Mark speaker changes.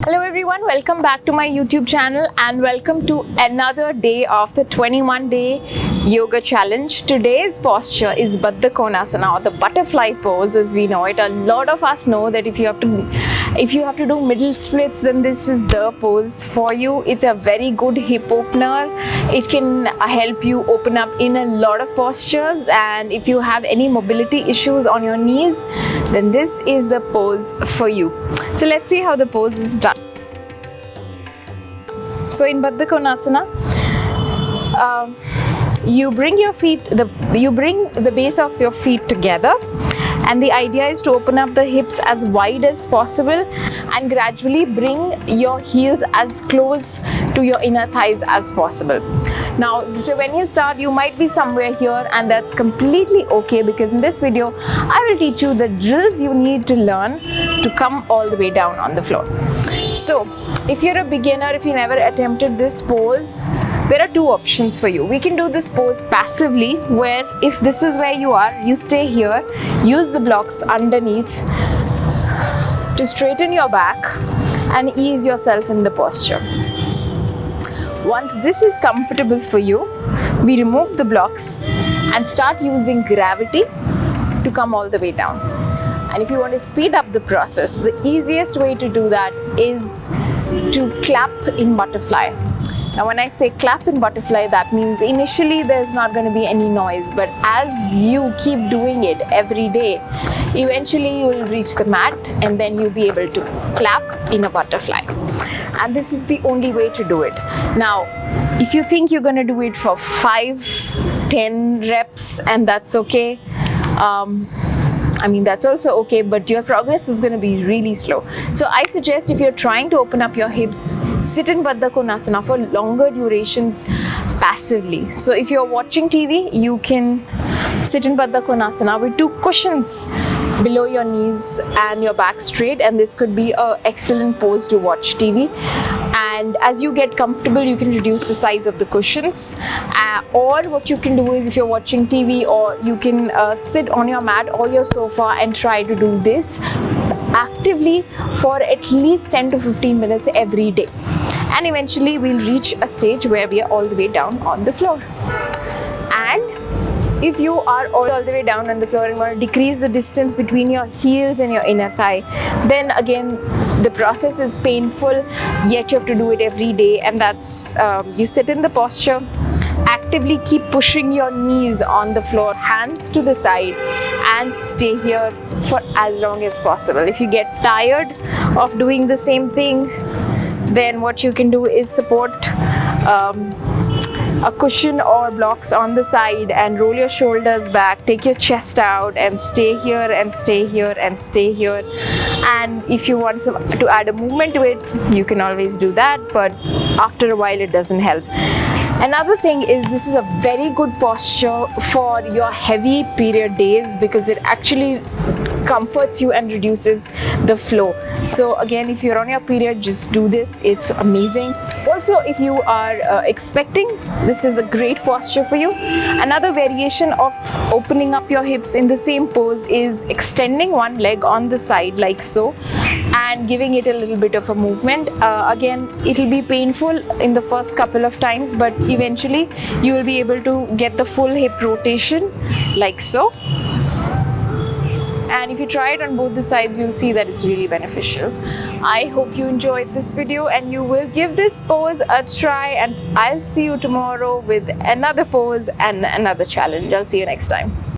Speaker 1: Hello everyone, welcome back to my YouTube channel and welcome to another day of the 21-day yoga challenge. Today's posture is Baddha Konasana, or the butterfly pose as we know it. A lot of us know that if you have to do middle splits, then this is the pose for you. It's a very good hip opener. It can help you open up in a lot of postures, and if you have any mobility issues on your knees, then this is the pose for you. So let's see how the pose is done. So in Baddha Konasana, you bring the base of your feet together, and the idea is to open up the hips as wide as possible and gradually bring your heels as close to your inner thighs as possible. Now, so when you start, you might be somewhere here, and that's completely okay, because in this video I will teach you the drills you need to learn to come all the way down on the floor. So if you're a beginner, if you never attempted this pose, there are two options for you. We can do this pose passively, where if this is where you are, you stay here, use the blocks underneath to straighten your back and ease yourself in the posture. Once this is comfortable for you, we remove the blocks and start using gravity to come all the way down. And if you want to speed up the process, the easiest way to do that is to clap in butterfly. Now when I say clap in butterfly, that means initially there's not going to be any noise, but as you keep doing it every day, eventually you will reach the mat and then you'll be able to clap in a butterfly. And this is the only way to do it. Now, if you think you're going to do it for 5-10 reps and that's okay, that's also okay, but your progress is going to be really slow. So I suggest, if you're trying to open up your hips, sit in Baddha Konasana for longer durations passively. So if you're watching TV, you can sit in Baddha Konasana with two cushions below your knees and your back straight, and this could be an excellent pose to watch TV. And as you get comfortable, you can reduce the size of the cushions, or what you can do is, if you're watching TV, or you can sit on your mat or your sofa and try to do this actively for at least 10 to 15 minutes every day, and eventually we'll reach a stage where we are all the way down on the floor. And if you are all the way down on the floor and want to decrease the distance between your heels and your inner thigh, then again the process is painful, yet you have to do it every day. And that's you sit in the posture, actively keep pushing your knees on the floor, hands to the side, and stay here for as long as possible. If you get tired of doing the same thing, then what you can do is support a cushion or blocks on the side and roll your shoulders back, take your chest out, and stay here and stay here and stay here. And if you want to add a movement to it, you can always do that, but after a while it doesn't help. Another thing is, this is a very good posture for your heavy period days, because it actually comforts you and reduces the flow. So again, if you're on your period, just do this. It's amazing. Also, if you are expecting, this is a great posture for you. Another variation of opening up your hips in the same pose is extending one leg on the side like so, and giving it a little bit of a movement. Again, it'll be painful in the first couple of times, but eventually you will be able to get the full hip rotation like so. And if you try it on both the sides, you'll see that it's really beneficial. I hope you enjoyed this video and you will give this pose a try, and I'll see you tomorrow with another pose and another challenge. I'll see you next time.